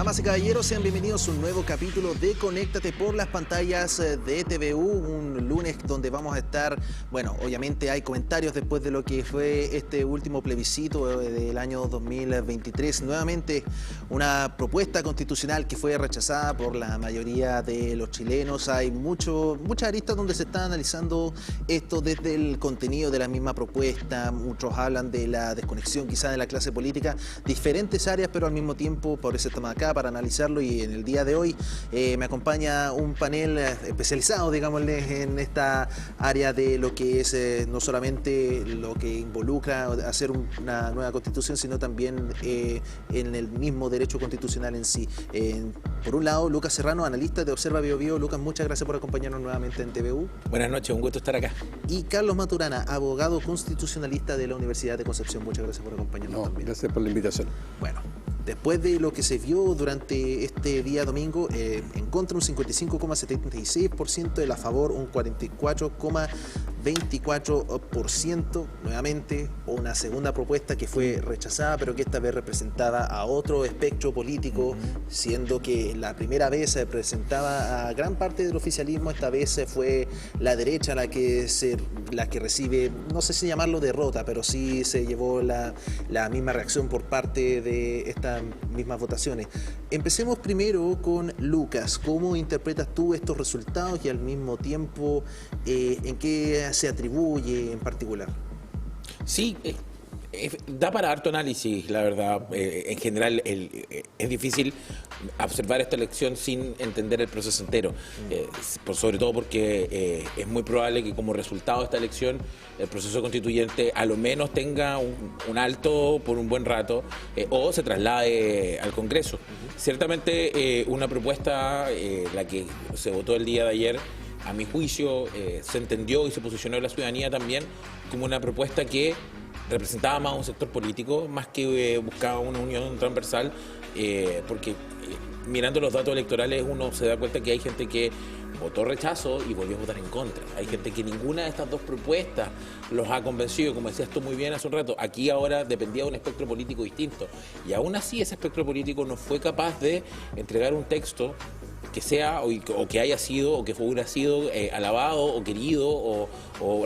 Damas y caballeros, sean bienvenidos a un nuevo capítulo de Conéctate por las pantallas de TVU, un lunes donde vamos a estar, bueno, obviamente hay comentarios después de lo que fue este último plebiscito del año 2023, nuevamente una propuesta constitucional que fue rechazada por la mayoría de los chilenos. Hay muchas aristas donde se está analizando esto desde el contenido de la misma propuesta. Muchos hablan de la desconexión quizá de la clase política, diferentes áreas, pero al mismo tiempo, por eso estamos acá para analizarlo. Y en el día de hoy me acompaña un panel especializado, digámosle, en esta área de lo que es no solamente lo que involucra hacer una nueva constitución, sino también en el mismo derecho constitucional en sí. Por un lado, Lucas Serrano, analista de Observa Bio Bio. Lucas, muchas gracias por acompañarnos nuevamente en TVU. Buenas noches, un gusto estar acá. Y Carlos Maturana, abogado constitucionalista de la Universidad de Concepción. Muchas gracias por acompañarnos también. Gracias por la invitación. Bueno, después de lo que se vio durante este día domingo, en contra un 55,76%, el a favor un 44,24%, nuevamente una segunda propuesta que fue rechazada, pero que esta vez representaba a otro espectro político, siendo que la primera vez se presentaba a gran parte del oficialismo, esta vez fue la derecha la que recibe, no sé si llamarlo derrota, pero sí se llevó la misma reacción por parte de estas mismas votaciones. Empecemos primero con Lucas. ¿Cómo interpretas tú estos resultados y al mismo tiempo en qué se atribuye en particular? Sí, da para harto análisis, la verdad. En general es difícil observar esta elección sin entender el proceso entero, sobre todo porque es muy probable que como resultado de esta elección el proceso constituyente a lo menos tenga un alto por un buen rato o se traslade al Congreso. Ciertamente una propuesta, la que se votó el día de ayer, a mi juicio se entendió y se posicionó en la ciudadanía también como una propuesta que representaba más a un sector político, más que buscaba una unión transversal, porque mirando los datos electorales uno se da cuenta que hay gente que votó rechazo y volvió a votar en contra. Hay gente que ninguna de estas dos propuestas los ha convencido, como decías tú muy bien hace un rato. Aquí ahora dependía de un espectro político distinto. Y aún así ese espectro político no fue capaz de entregar un texto que sea o que haya sido o que hubiera sido alabado o querido o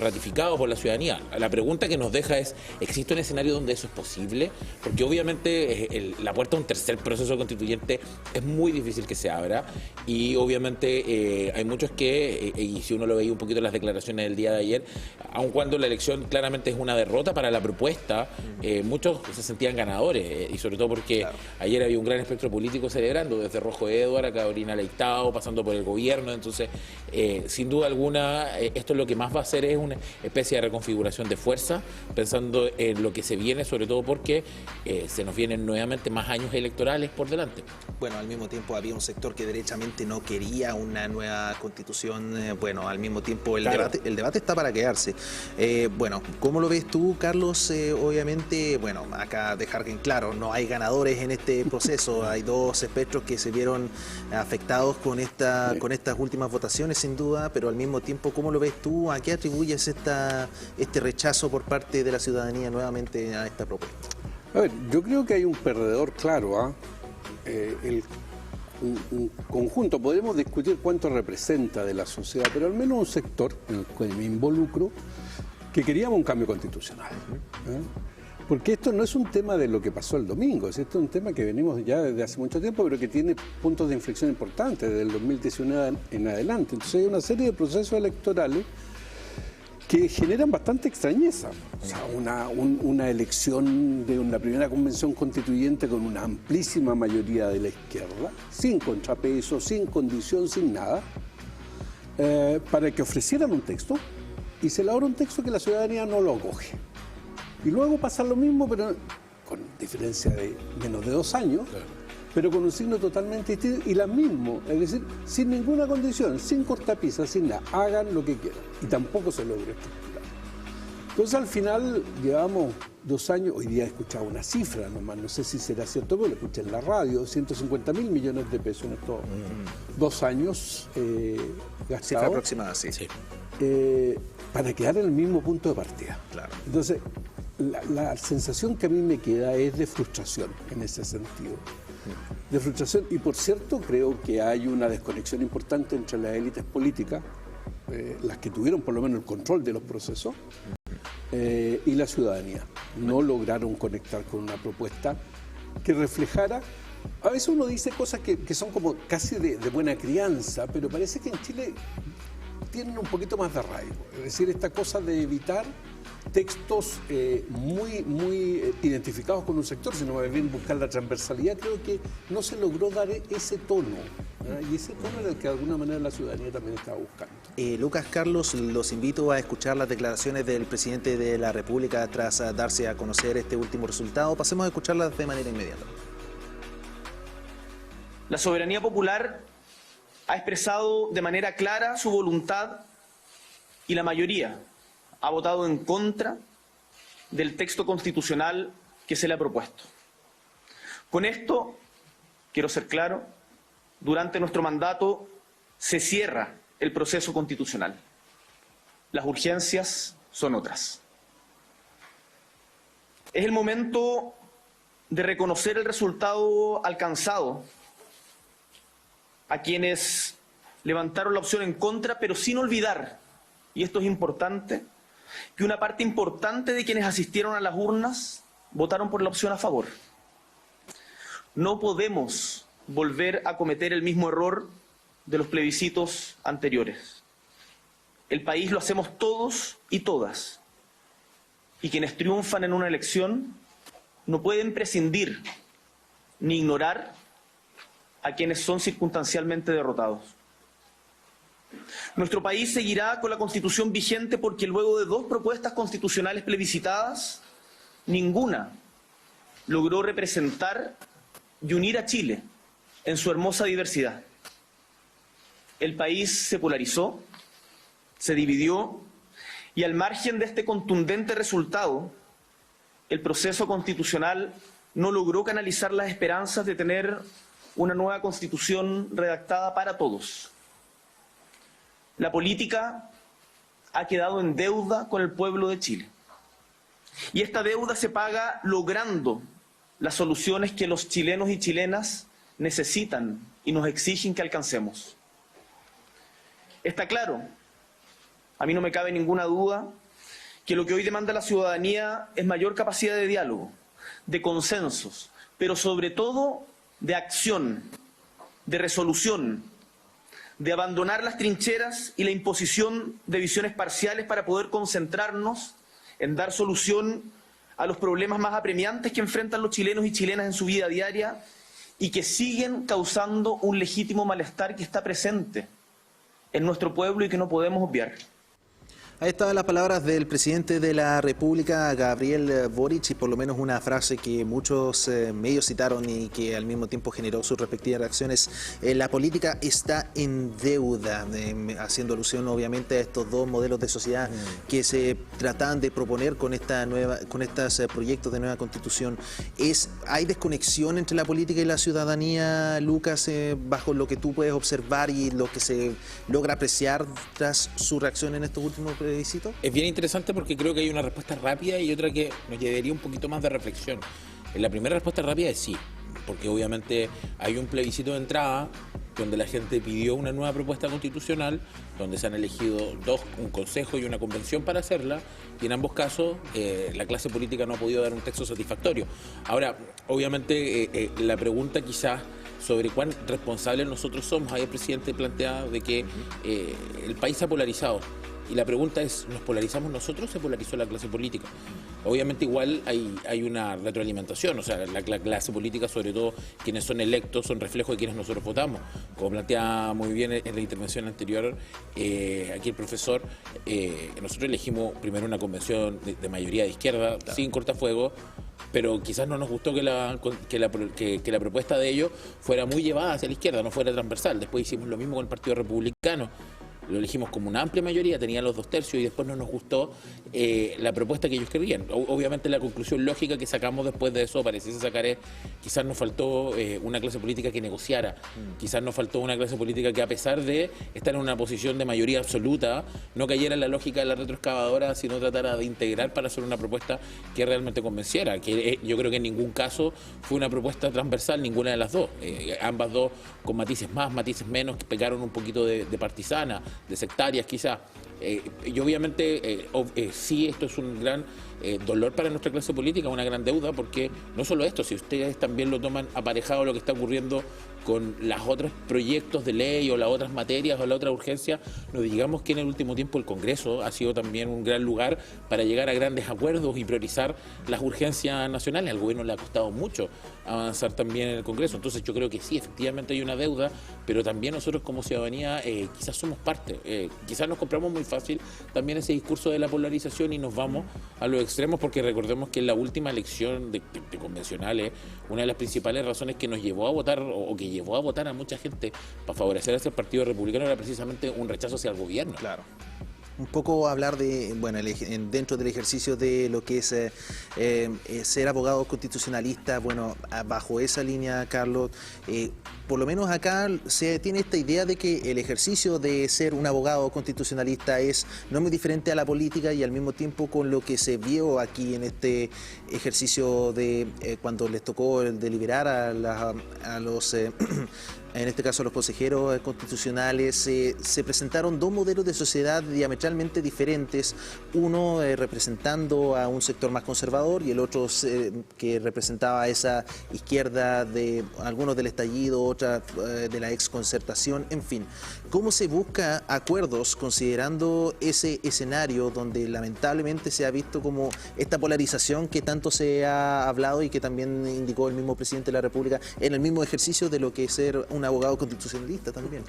ratificado por la ciudadanía. La pregunta que nos deja es, ¿existe un escenario donde eso es posible? Porque obviamente la puerta a un tercer proceso constituyente es muy difícil que se abra y obviamente hay muchos que, y si uno lo veía un poquito en las declaraciones del día de ayer, aun cuando la elección claramente es una derrota para la propuesta, muchos se sentían ganadores y sobre todo porque ayer había un gran espectro político celebrando, desde Rojo Edward a Carolina Leitao, pasando por el gobierno. Entonces sin duda alguna esto es lo que más va a hacer es una especie de reconfiguración de fuerza, pensando en lo que se viene, sobre todo porque se nos vienen nuevamente más años electorales por delante. Bueno, al mismo tiempo había un sector que derechamente no quería una nueva constitución. Bueno, al mismo tiempo el debate está para quedarse. Bueno, ¿cómo lo ves tú, Carlos? Obviamente, bueno, acá dejar en claro, no hay ganadores en este proceso. Hay dos espectros que se vieron afectados con estas últimas votaciones, sin duda, pero al mismo tiempo, ¿cómo lo ves tú? ¿A qué atribuyes este rechazo por parte de la ciudadanía nuevamente a esta propuesta? A ver, yo creo que hay un perdedor claro, un conjunto, podemos discutir cuánto representa de la sociedad, pero al menos un sector en el que me involucro, que queríamos un cambio constitucional. Porque esto no es un tema de lo que pasó el domingo, esto es un tema que venimos ya desde hace mucho tiempo, pero que tiene puntos de inflexión importantes desde el 2019 en adelante. Entonces hay una serie de procesos electorales que generan bastante extrañeza. O sea, una elección de una primera convención constituyente con una amplísima mayoría de la izquierda, sin contrapeso, sin condición, sin nada, para que ofrecieran un texto y se elabora un texto que la ciudadanía no lo acoge. Y luego pasa lo mismo, pero con diferencia de menos de 2 años, pero con un signo totalmente distinto y la misma, es decir, sin ninguna condición, sin cortapisas, sin nada, hagan lo que quieran. Y tampoco se logra estructurar. Entonces al final llevamos 2 años, hoy día he escuchado una cifra nomás, no sé si será cierto, pero lo escuché en la radio, 150.000 millones de pesos en estos 2 años gastados. Cifra aproximada, sí. Para quedar en el mismo punto de partida. Claro. Entonces, la sensación que a mí me queda es de frustración en ese sentido. De frustración, y por cierto creo que hay una desconexión importante entre las élites políticas, las que tuvieron por lo menos el control de los procesos, y la ciudadanía. No lograron conectar con una propuesta que reflejara. A veces uno dice cosas que son como casi de buena crianza, pero parece que en Chile tienen un poquito más de arraigo. Es decir, esta cosa de evitar textos muy identificados con un sector, sino más bien buscar la transversalidad. Creo que no se logró dar ese tono, ¿verdad? Y ese tono era el que de alguna manera la ciudadanía también estaba buscando. Lucas, Carlos, los invito a escuchar las declaraciones del presidente de la República tras darse a conocer este último resultado. Pasemos a escucharlas de manera inmediata. La soberanía popular ha expresado de manera clara su voluntad y la mayoría ha votado en contra del texto constitucional que se le ha propuesto. Con esto, quiero ser claro, durante nuestro mandato se cierra el proceso constitucional. Las urgencias son otras. Es el momento de reconocer el resultado alcanzado a quienes levantaron la opción en contra, pero sin olvidar, y esto es importante, que una parte importante de quienes asistieron a las urnas votaron por la opción a favor. No podemos volver a cometer el mismo error de los plebiscitos anteriores. El país lo hacemos todos y todas, y quienes triunfan en una elección no pueden prescindir ni ignorar a quienes son circunstancialmente derrotados. Nuestro país seguirá con la Constitución vigente porque luego de 2 propuestas constitucionales plebiscitadas, ninguna logró representar y unir a Chile en su hermosa diversidad. El país se polarizó, se dividió y al margen de este contundente resultado, el proceso constitucional no logró canalizar las esperanzas de tener una nueva Constitución redactada para todos. La política ha quedado en deuda con el pueblo de Chile. Y esta deuda se paga logrando las soluciones que los chilenos y chilenas necesitan y nos exigen que alcancemos. Está claro, a mí no me cabe ninguna duda, que lo que hoy demanda la ciudadanía es mayor capacidad de diálogo, de consensos, pero sobre todo de acción, de resolución, de abandonar las trincheras y la imposición de visiones parciales para poder concentrarnos en dar solución a los problemas más apremiantes que enfrentan los chilenos y chilenas en su vida diaria y que siguen causando un legítimo malestar que está presente en nuestro pueblo y que no podemos obviar. Ahí estaban las palabras del presidente de la República, Gabriel Boric, y por lo menos una frase que muchos medios citaron y que al mismo tiempo generó sus respectivas reacciones. La política está en deuda, haciendo alusión obviamente a estos 2 modelos de sociedad que se tratan de proponer con estos proyectos de nueva constitución. ¿Hay desconexión entre la política y la ciudadanía, Lucas, bajo lo que tú puedes observar y lo que se logra apreciar tras su reacción en estos últimos plebiscitos? Es bien interesante porque creo que hay una respuesta rápida y otra que nos llevaría un poquito más de reflexión. La primera respuesta rápida es sí, porque obviamente hay un plebiscito de entrada donde la gente pidió una nueva propuesta constitucional, donde se han elegido 2, un consejo y una convención para hacerla, y en ambos casos la clase política no ha podido dar un texto satisfactorio. Ahora, obviamente la pregunta quizás sobre cuán responsables nosotros somos, ahí el presidente plantea de que el país se ha polarizado. Y la pregunta es, ¿nos polarizamos nosotros o se polarizó la clase política? Obviamente igual hay una retroalimentación, o sea, la clase política, sobre todo quienes son electos, son reflejo de quienes nosotros votamos. Como planteaba muy bien en la intervención anterior, aquí el profesor, nosotros elegimos primero una convención de mayoría de izquierda, sin cortafuegos, pero quizás no nos gustó que la propuesta de ellos fuera muy llevada hacia la izquierda, no fuera transversal. Después hicimos lo mismo con el Partido Republicano. lo elegimos como una amplia mayoría, tenía los 2/3 y después no nos gustó la propuesta que ellos querían. Obviamente la conclusión lógica que sacamos después de eso, pareciese sacar, es quizás nos faltó una clase política que negociara, quizás nos faltó una clase política que, a pesar de estar en una posición de mayoría absoluta, no cayera en la lógica de la retroexcavadora, sino tratara de integrar para hacer una propuesta que realmente convenciera, que yo creo que en ningún caso fue una propuesta transversal, ninguna de las dos. Ambas dos con matices más, matices menos, que pegaron un poquito de partisana, de sectarias quizás. Y obviamente sí, esto es un gran dolor para nuestra clase política, una gran deuda, porque no solo esto, si ustedes también lo toman aparejado lo que está ocurriendo con los otros proyectos de ley o las otras materias o la otra urgencia, no digamos que en el último tiempo el Congreso ha sido también un gran lugar para llegar a grandes acuerdos y priorizar las urgencias nacionales. Al gobierno le ha costado mucho avanzar también en el Congreso, entonces yo creo que sí, efectivamente hay una deuda, pero también nosotros como ciudadanía quizás somos parte, quizás nos compramos muy fácil también ese discurso de la polarización y nos vamos a los extremos, porque recordemos que en la última elección de convencionales, una de las principales razones que nos llevó a votar o que llevó a votar a mucha gente para favorecer a ese partido republicano era precisamente un rechazo hacia el gobierno. Claro. Un poco hablar de, bueno, dentro del ejercicio de lo que es ser abogado constitucionalista, bueno, bajo esa línea, Carlos, por lo menos acá se tiene esta idea de que el ejercicio de ser un abogado constitucionalista es no muy diferente a la política, y al mismo tiempo con lo que se vio aquí en este ejercicio de cuando les tocó deliberar a los en este caso los consejeros constitucionales, se presentaron dos modelos de sociedad diametralmente diferentes, uno representando a un sector más conservador y el otro que representaba a esa izquierda, de algunos del estallido, otra de la exconcertación, en fin. ¿Cómo se busca acuerdos considerando ese escenario donde lamentablemente se ha visto como esta polarización que tanto se ha hablado y que también indicó el mismo presidente de la República en el mismo ejercicio de lo que es ser un abogado constitucionalista también?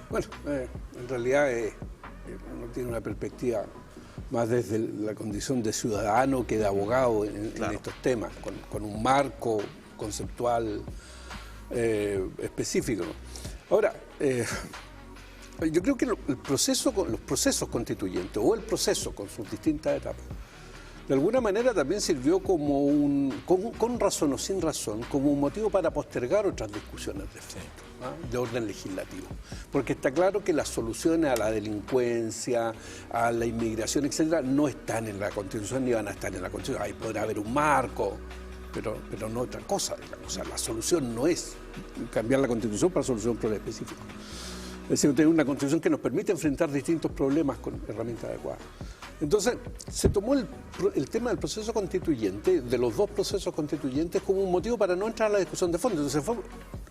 Bueno, en realidad uno tiene una perspectiva más desde la condición de ciudadano que de abogado en estos temas, con un marco conceptual específico, ¿no? Ahora, yo creo que los procesos constituyentes o el proceso con sus distintas etapas, de alguna manera también sirvió como con razón o sin razón, como un motivo para postergar otras discusiones de fondo, ¿no? De orden legislativo. Porque está claro que las soluciones a la delincuencia, a la inmigración, etcétera, no están en la Constitución ni van a estar en la Constitución. Ahí podrá haber un marco, pero no otra cosa, digamos. O sea, la solución no es cambiar la Constitución para solucionar un problema específico. Es decir, tener una Constitución que nos permite enfrentar distintos problemas con herramientas adecuadas. Entonces, se tomó el tema del proceso constituyente, de los dos procesos constituyentes, como un motivo para no entrar a la discusión de fondo. Entonces, fue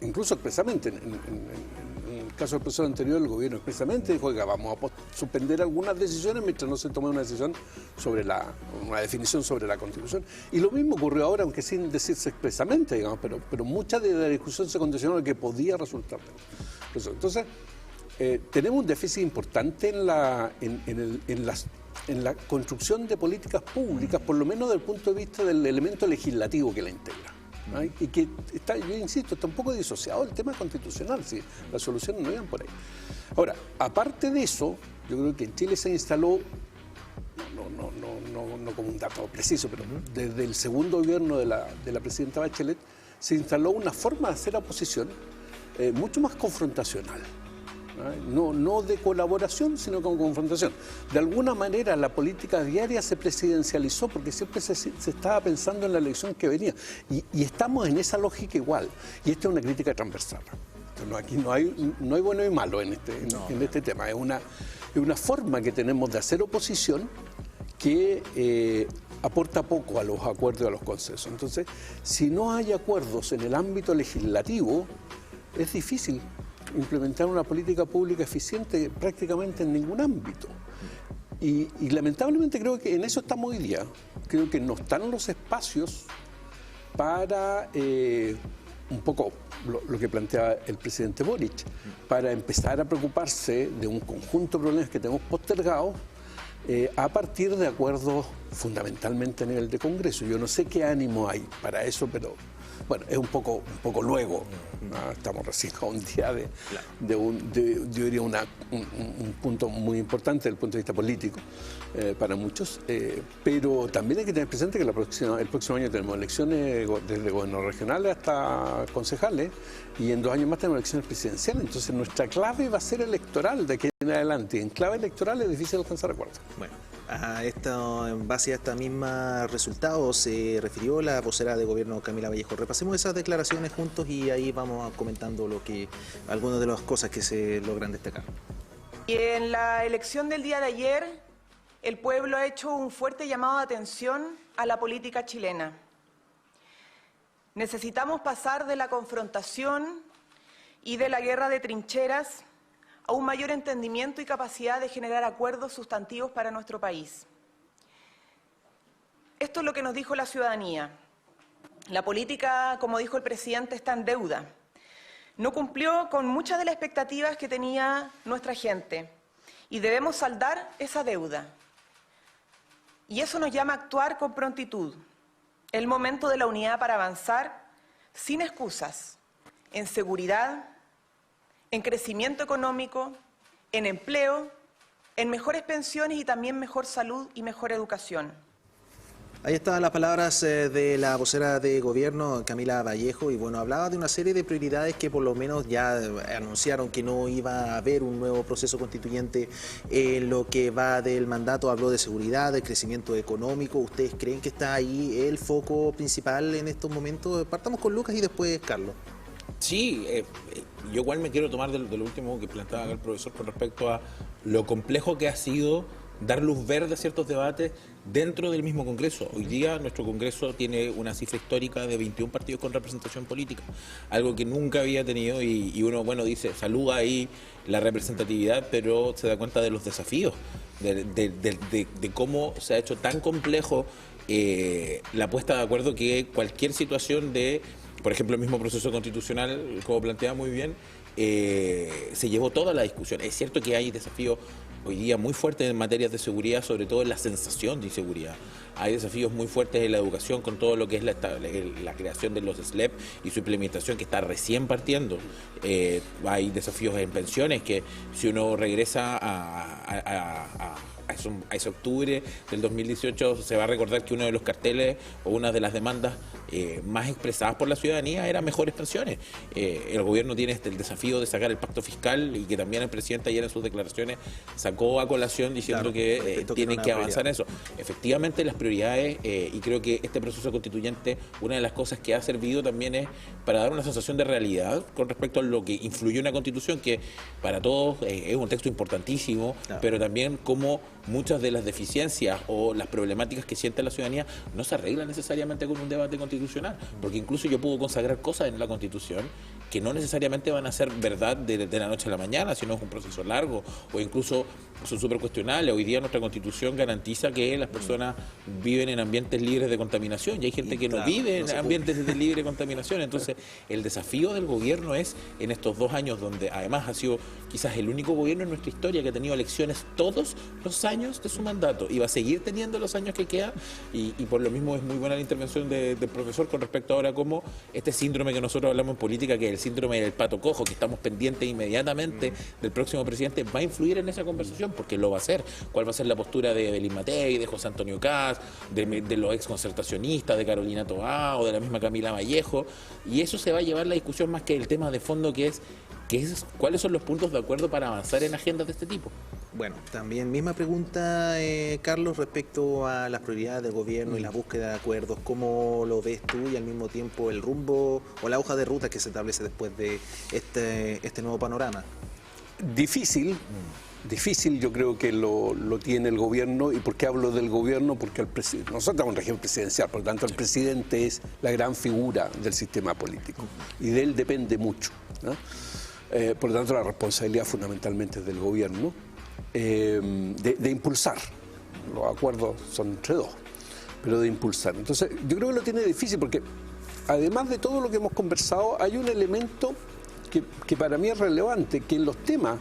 incluso expresamente, en el caso del proceso anterior, el gobierno expresamente dijo que vamos a suspender algunas decisiones mientras no se tome una decisión sobre una definición sobre la Constitución. Y lo mismo ocurrió ahora, aunque sin decirse expresamente, digamos, pero mucha de la discusión se condicionó a que podía resultar. Entonces, tenemos un déficit importante en la construcción de políticas públicas, por lo menos desde el punto de vista del elemento legislativo que la integra, ¿no? Y que está, yo insisto, está un poco disociado del tema constitucional, ¿sí? Las soluciones no iban por ahí. Ahora, aparte de eso, yo creo que en Chile se instaló, no como un dato preciso, pero desde el segundo gobierno de la presidenta Bachelet, se instaló una forma de hacer oposición mucho más confrontacional. No de colaboración, sino con confrontación. De alguna manera la política diaria se presidencializó porque siempre se estaba pensando en la elección que venía. Y estamos en esa lógica igual. Y esta es una crítica transversal. Entonces, aquí no hay bueno y malo en este tema. Es una forma que tenemos de hacer oposición que aporta poco a los acuerdos y a los consensos. Entonces, si no hay acuerdos en el ámbito legislativo, es difícil implementar una política pública eficiente prácticamente en ningún ámbito. Y lamentablemente creo que en eso estamos hoy día. Creo que no están los espacios para un poco lo que plantea el presidente Boric, para empezar a preocuparse de un conjunto de problemas que tenemos postergados a partir de acuerdos fundamentalmente a nivel de Congreso. Yo no sé qué ánimo hay para eso, pero Bueno, es un poco luego, ¿no? Estamos recién a un día yo diría un punto muy importante desde el punto de vista político para muchos, pero también hay que tener presente que el próximo año tenemos elecciones desde gobiernos regionales hasta concejales, y en 2 años más tenemos elecciones presidenciales. Entonces nuestra clave va a ser electoral de aquí en adelante, y en clave electoral es difícil alcanzar acuerdos. Bueno, en base a esta misma resultado se refirió la vocera de gobierno Camila Vallejo. Repasemos esas declaraciones juntos y ahí vamos comentando algunas de las cosas que se logran destacar. Y en la elección del día de ayer, el pueblo ha hecho un fuerte llamado de atención a la política chilena. Necesitamos pasar de la confrontación y de la guerra de trincheras a un mayor entendimiento y capacidad de generar acuerdos sustantivos para nuestro país. Esto es lo que nos dijo la ciudadanía. La política, como dijo el presidente, está en deuda. No cumplió con muchas de las expectativas que tenía nuestra gente y debemos saldar esa deuda. Y eso nos llama a actuar con prontitud. El momento de la unidad para avanzar sin excusas, en seguridad, en crecimiento económico, en empleo, en mejores pensiones y también mejor salud y mejor educación. Ahí están las palabras de la vocera de gobierno, Camila Vallejo, y bueno, hablaba de una serie de prioridades que por lo menos ya anunciaron que no iba a haber un nuevo proceso constituyente en lo que va del mandato. Habló de seguridad, de crecimiento económico. ¿Ustedes creen que está ahí el foco principal en estos momentos? Partamos con Lucas y después Carlos. Sí, yo igual me quiero tomar de lo último que planteaba el profesor con respecto a lo complejo que ha sido dar luz verde a ciertos debates dentro del mismo Congreso. Hoy día nuestro Congreso tiene una cifra histórica de 21 partidos con representación política, algo que nunca había tenido, y uno, bueno, dice, saluda ahí la representatividad, pero se da cuenta de los desafíos, de cómo se ha hecho tan complejo la puesta de acuerdo, que cualquier situación de, por ejemplo, el mismo proceso constitucional, como plantea muy bien, se llevó toda la discusión. Es cierto que hay desafíos hoy día muy fuertes en materias de seguridad, sobre todo en la sensación de inseguridad. Hay desafíos muy fuertes en la educación con todo lo que es la creación de los SLEP y su implementación, que está recién partiendo. Hay desafíos en pensiones que, si uno regresa a ese octubre del 2018, se va a recordar que uno de los carteles o una de las demandas más expresadas por la ciudadanía era mejores pensiones. El gobierno tiene el desafío de sacar el pacto fiscal, y que también el presidente ayer en sus declaraciones sacó a colación diciendo, claro, que tienen que avanzar en eso. Efectivamente, las prioridades, y creo que este proceso constituyente, una de las cosas que ha servido también es para dar una sensación de realidad con respecto a lo que influyó una constitución que para todos es un texto importantísimo, claro, pero también como muchas de las deficiencias o las problemáticas que siente la ciudadanía no se arreglan necesariamente con un debate constitucional, porque incluso yo puedo consagrar cosas en la Constitución que no necesariamente van a ser verdad de la noche a la mañana, sino es un proceso largo, o incluso son súper cuestionables. Hoy día nuestra Constitución garantiza que las personas viven en ambientes libres de contaminación, y hay gente que no vive en ambientes de libre contaminación. Entonces, el desafío del gobierno es, en estos 2 años, donde además ha sido quizás el único gobierno en nuestra historia que ha tenido elecciones todos los años de su mandato, y va a seguir teniendo los años que quedan, y por lo mismo es muy buena la intervención del profesor con respecto ahora cómo este síndrome que nosotros hablamos en política, que es el síndrome del pato cojo, que estamos pendientes inmediatamente del próximo presidente, va a influir en esa conversación, porque lo va a hacer. ¿Cuál va a ser la postura de Lin Matei, de José Antonio Kast, de los ex concertacionistas, de Carolina Toá o de la misma Camila Vallejo? Y eso se va a llevar la discusión, más que el tema de fondo, que es cuáles son los puntos de acuerdo para avanzar en agendas de este tipo. Bueno, también misma pregunta, Carlos, respecto a las prioridades del gobierno y la búsqueda de acuerdos. ¿Cómo lo ves tú, y al mismo tiempo el rumbo o la hoja de ruta que se establece después de este nuevo panorama? Difícil, yo creo que lo tiene el gobierno. ¿Y por qué hablo del gobierno? Porque nosotros estamos en régimen presidencial, por lo tanto el presidente es la gran figura del sistema político y de él depende mucho, ¿no? Por lo tanto, la responsabilidad fundamentalmente es del gobierno, de impulsar. Los acuerdos son entre dos, pero de impulsar. Entonces, yo creo que lo tiene difícil, porque además de todo lo que hemos conversado, hay un elemento que para mí es relevante, que en los temas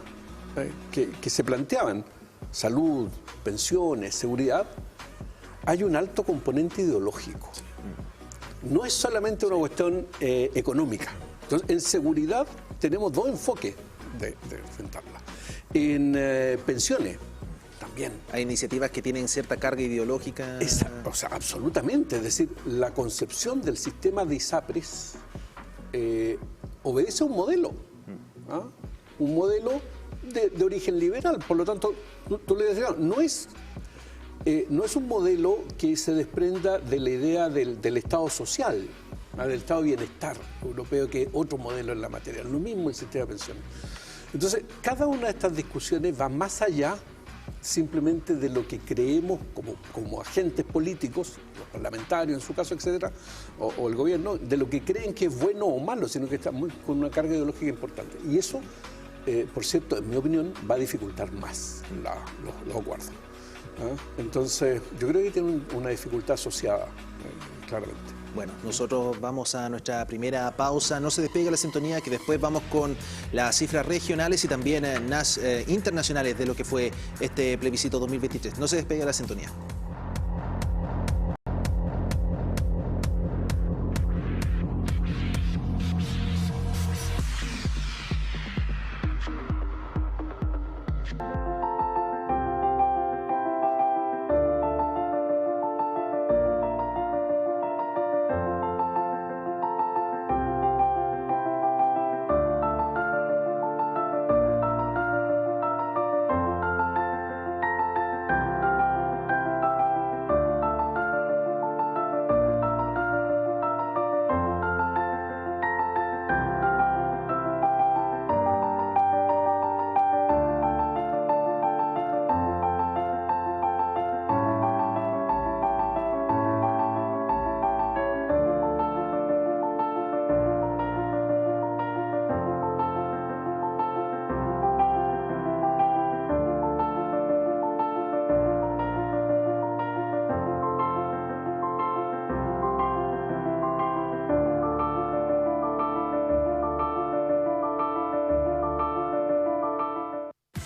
que se planteaban, salud, pensiones, seguridad, hay un alto componente ideológico. no es solamente una cuestión económica. Entonces, en seguridad tenemos dos enfoques de enfrentarla. En pensiones también. Hay iniciativas que tienen cierta carga ideológica. O sea, absolutamente. Es decir, la concepción del sistema de ISAPRES obedece a un modelo. ¿Ah? Un modelo de origen liberal. Por lo tanto, tú le decías, no es un modelo que se desprenda de la idea del Estado social, del Estado de bienestar europeo, que es otro modelo en la materia. Lo mismo el sistema de pensiones. Entonces, cada una de estas discusiones va más allá simplemente de lo que creemos como agentes políticos, los parlamentarios en su caso, etcétera, o el gobierno, de lo que creen que es bueno o malo, sino que está con una carga ideológica importante. Y eso, por cierto, en mi opinión, va a dificultar más los acuerdos. ¿Ah? Entonces, yo creo que tiene una dificultad asociada, claramente. Bueno, nosotros vamos a nuestra primera pausa. No se despegue la sintonía, que después vamos con las cifras regionales y también internacionales de lo que fue este plebiscito 2023. No se despegue la sintonía.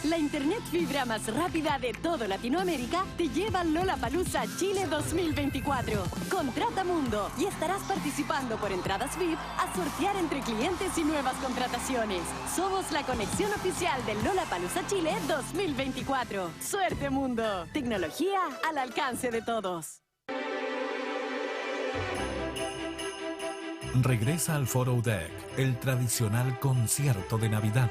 La internet fibra más rápida de toda Latinoamérica te lleva al Lollapalooza Chile 2024. Contrata Mundo y estarás participando por entradas VIP a sortear entre clientes y nuevas contrataciones. Somos la conexión oficial del Lollapalooza Chile 2024. ¡Suerte, Mundo! Tecnología al alcance de todos. Regresa al Foro UDEC, el tradicional concierto de Navidad.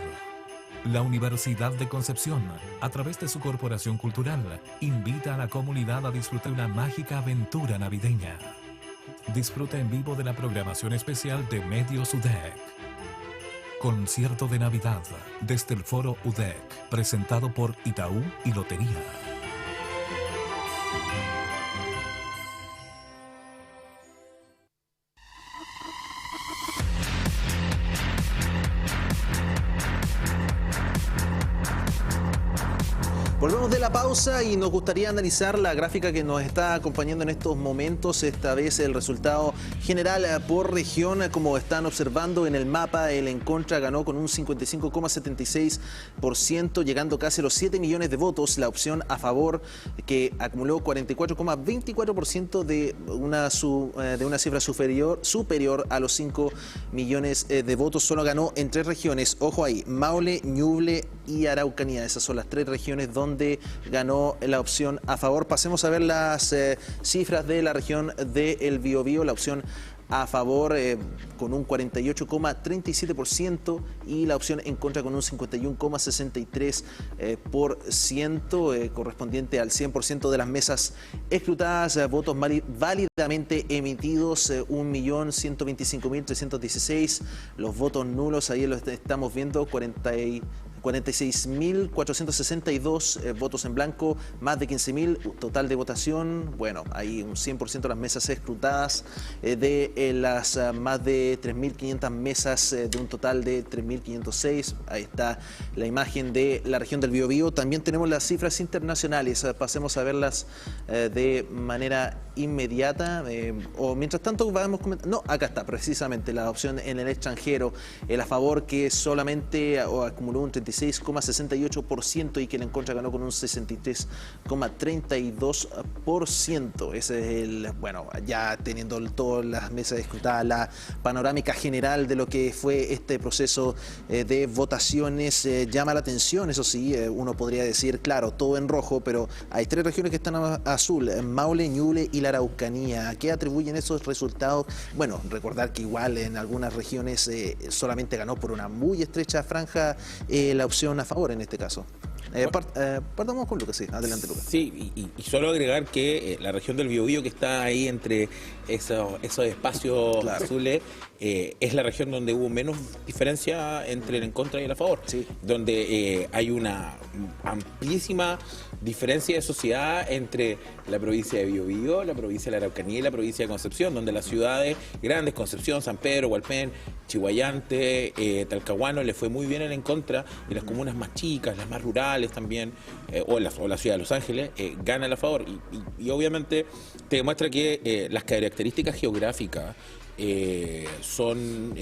La Universidad de Concepción, a través de su corporación cultural, invita a la comunidad a disfrutar una mágica aventura navideña. Disfruta en vivo de la programación especial de Medios UDEC. Concierto de Navidad desde el Foro UDEC, presentado por Itaú y Lotería. Volvemos de la pausa y nos gustaría analizar la gráfica que nos está acompañando en estos momentos. Esta vez el resultado general por región, como están observando en el mapa, el En Contra ganó con un 55,76%, llegando casi a los 7 millones de votos. La opción a favor, que acumuló 44,24% de una cifra superior a los 5 millones de votos, solo ganó en 3 regiones. Ojo ahí, Maule, Ñuble y Araucanía. Esas son las 3 regiones donde ganó la opción a favor. Pasemos a ver las cifras de la región del Biobío. La opción a favor con un 48,37% y la opción en contra con un 51,63%, correspondiente al 100% de las mesas escrutadas. Votos válidamente emitidos, 1.125.316. Los votos nulos, ahí lo estamos viendo, 46.462 votos en blanco, más de 15.000 total de votación. Bueno, hay un 100% de las mesas escrutadas, de las más de 3.500 mesas, de un total de 3.506. Ahí está la imagen de la región del Biobío. También tenemos las cifras internacionales. Pasemos a verlas de manera inmediata, o mientras tanto vamos comentando. No, acá está precisamente la opción en el extranjero, el a favor, que solamente acumuló un 35 56,68% y que la en contra ganó con un 63,32%. Ese es el, bueno, ya teniendo todas las mesas escrutadas, la panorámica general de lo que fue este proceso de votaciones llama la atención. Eso sí, uno podría decir, claro, todo en rojo, pero hay 3 regiones que están azul: Maule, Ñuble y la Araucanía. ¿A qué atribuyen esos resultados? Bueno, recordar que igual en algunas regiones solamente ganó por una muy estrecha franja la opción a favor en este caso. Partamos con Lucas, sí. Adelante, Lucas. Sí, y solo agregar que la región del Biobío, que está ahí entre esos espacios azules, es la región donde hubo menos diferencia entre el en contra y el a favor. Sí. Donde hay una amplísima diferencia de sociedad entre la provincia de Biobío, la provincia de la Araucanía y la provincia de Concepción, donde las ciudades grandes, Concepción, San Pedro, Hualpén, Chihuayante, Talcahuano, le fue muy bien en contra, y las comunas más chicas, las más rurales también, o la ciudad de Los Ángeles, ganan a favor. Y obviamente te demuestra que las características geográficas son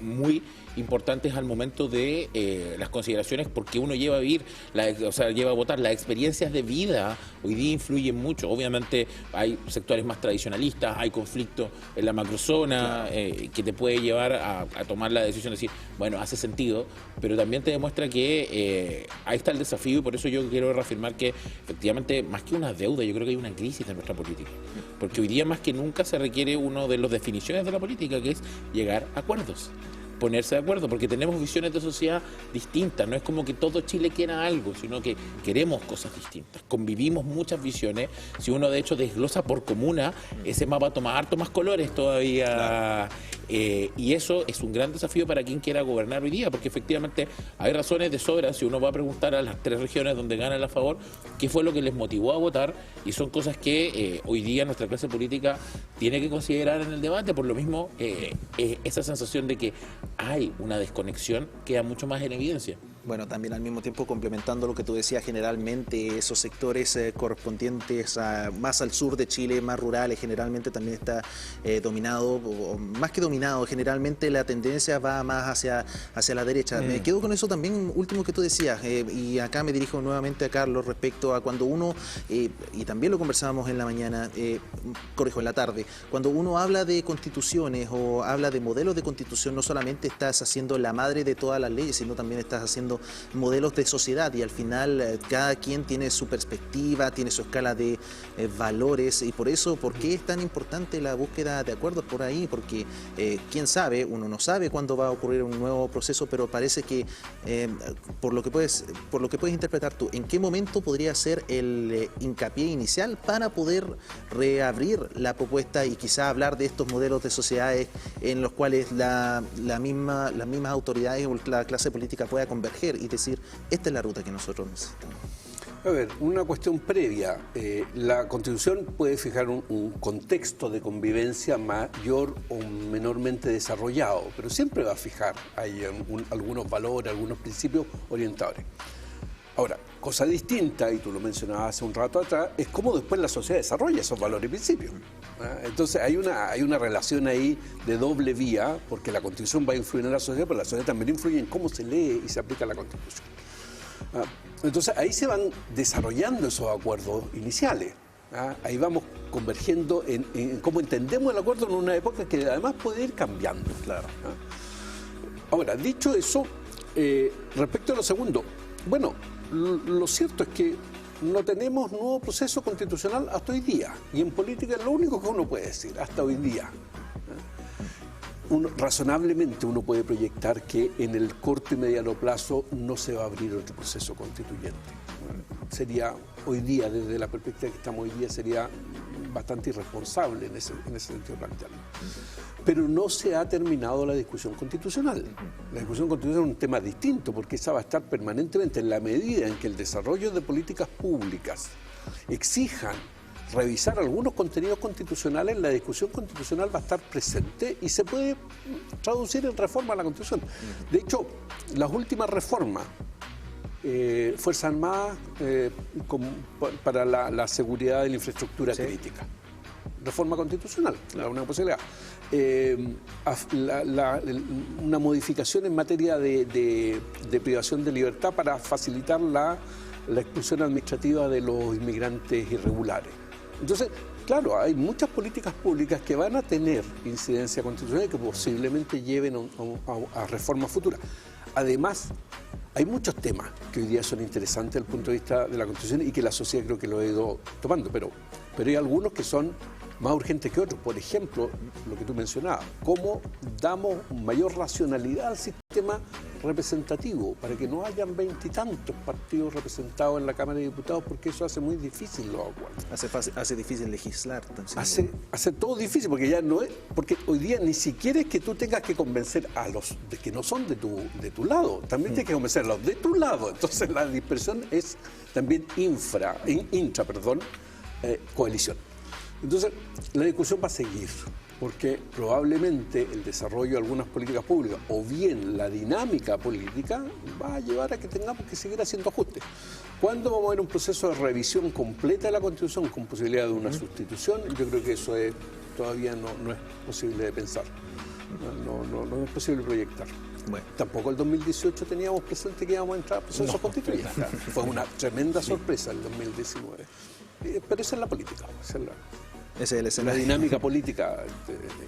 muy importantes al momento de las consideraciones, porque uno lleva a vivir, lleva a votar. Las experiencias de vida hoy día influyen mucho. Obviamente hay sectores más tradicionalistas, hay conflictos en la macrozona que te puede llevar a tomar la decisión de decir, bueno, hace sentido, pero también te demuestra que ahí está el desafío, y por eso yo quiero reafirmar que efectivamente, más que una deuda, yo creo que hay una crisis en nuestra política, porque hoy día más que nunca se requiere una de las definiciones de la política, que es llegar a acuerdos, ponerse de acuerdo, porque tenemos visiones de sociedad distintas. No es como que todo Chile quiera algo, sino que queremos cosas distintas. Convivimos muchas visiones. Si uno de hecho desglosa por comuna, ese mapa toma harto más colores todavía. Claro. Y eso es un gran desafío para quien quiera gobernar hoy día, porque efectivamente hay razones de sobra. Si uno va a preguntar a las 3 regiones donde ganan a favor, qué fue lo que les motivó a votar, y son cosas que hoy día nuestra clase política tiene que considerar en el debate. Por lo mismo, esa sensación de que hay una desconexión queda mucho más en evidencia. Bueno, también al mismo tiempo complementando lo que tú decías, generalmente esos sectores correspondientes más al sur de Chile, más rurales, generalmente también está dominado, o más que dominado, generalmente la tendencia va más hacia la derecha. Me quedo con eso también, último que tú decías, y acá me dirijo nuevamente a Carlos respecto a cuando uno, y también lo conversábamos en la mañana, en la tarde, cuando uno habla de constituciones o habla de modelos de constitución, no solamente estás haciendo la madre de todas las leyes, sino también estás haciendo modelos de sociedad, y al final cada quien tiene su perspectiva, tiene su escala de valores, y por eso, ¿por qué es tan importante la búsqueda de acuerdos por ahí? Porque quién sabe, uno no sabe cuándo va a ocurrir un nuevo proceso, pero parece que por lo que puedes interpretar tú, ¿en qué momento podría ser el hincapié inicial para poder reabrir la propuesta y quizá hablar de estos modelos de sociedades en los cuales las mismas autoridades o la clase política pueda converger y decir, esta es la ruta que nosotros necesitamos? A ver, una cuestión previa. La Constitución puede fijar un contexto de convivencia mayor o menormente desarrollado, pero siempre va a fijar ahí algunos valores, algunos principios orientadores. Ahora, cosa distinta, y tú lo mencionabas hace un rato atrás, es cómo después la sociedad desarrolla esos valores y principios. Entonces hay una relación ahí de doble vía, porque la Constitución va a influir en la sociedad, pero la sociedad también influye en cómo se lee y se aplica la Constitución. Entonces ahí se van desarrollando esos acuerdos iniciales. Ahí vamos convergiendo en cómo entendemos el acuerdo en una época que además puede ir cambiando. Claro. Ahora, dicho eso, respecto a lo segundo, bueno, lo cierto es que no tenemos nuevo proceso constitucional hasta hoy día, y en política es lo único que uno puede decir, hasta hoy día. Razonablemente uno puede proyectar que en el corto y mediano plazo no se va a abrir otro proceso constituyente. Sería hoy día, desde la perspectiva que estamos hoy día, sería bastante irresponsable en ese sentido plantearlo. Pero no se ha terminado la discusión constitucional. La discusión constitucional es un tema distinto, porque esa va a estar permanentemente en la medida en que el desarrollo de políticas públicas exijan revisar algunos contenidos constitucionales. La discusión constitucional va a estar presente y se puede traducir en reforma a la Constitución. De hecho, las últimas reformas, Fuerzas Armadas para la seguridad de la infraestructura crítica, reforma constitucional, una posibilidad. Una modificación en materia de privación de libertad para facilitar la expulsión administrativa de los inmigrantes irregulares. Entonces, claro, hay muchas políticas públicas que van a tener incidencia constitucional y que posiblemente lleven a reformas futuras. Además, hay muchos temas que hoy día son interesantes desde el punto de vista de la Constitución y que la sociedad creo que lo ha ido tomando, pero hay algunos que son más urgentes que otros. Por ejemplo, lo que tú mencionabas, cómo damos mayor racionalidad al sistema representativo para que no hayan 20 y tantos partidos representados en la Cámara de Diputados, porque eso hace muy difícil los acuerdos. Hace difícil legislar. Hace todo difícil, porque ya no es, porque hoy día ni siquiera es que tú tengas que convencer a los de que no son de tu lado, también tienes que convencer a los de tu lado. Entonces la dispersión es también intra, coalición. Entonces, la discusión va a seguir, porque probablemente el desarrollo de algunas políticas públicas o bien la dinámica política va a llevar a que tengamos que seguir haciendo ajustes. ¿Cuándo vamos a ver un proceso de revisión completa de la Constitución con posibilidad de una sustitución? Yo creo que eso todavía no es posible de pensar, no es posible proyectar. Bueno. Tampoco el 2018 teníamos presente que íbamos a entrar a procesos constituyentes. Fue una tremenda sorpresa el 2019. Pero esa es la política, ese es el escenario. La dinámica política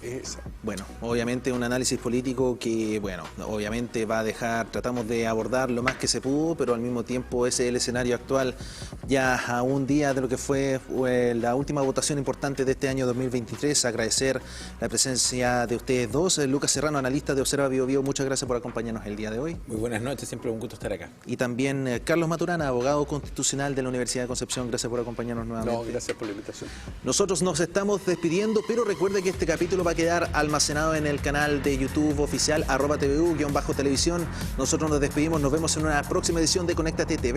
es esa. Bueno, obviamente un análisis político que, bueno, obviamente va a dejar, tratamos de abordar lo más que se pudo, pero al mismo tiempo ese es el escenario actual, ya a un día de lo que fue la última votación importante de este año 2023. Agradecer la presencia de ustedes dos. Lucas Serrano, analista de Observa Bio Bio, muchas gracias por acompañarnos el día de hoy. Muy buenas noches, siempre un gusto estar acá. Y también Carlos Maturana, abogado constitucional de la Universidad de Concepción, gracias por acompañarnos nuevamente. No, gracias por la invitación. Nosotros nos estamos despidiendo, pero recuerde que este capítulo va a quedar almacenado en el canal de YouTube oficial @TVU-televisión. Nosotros nos despedimos, nos vemos en una próxima edición de Conéctate TV.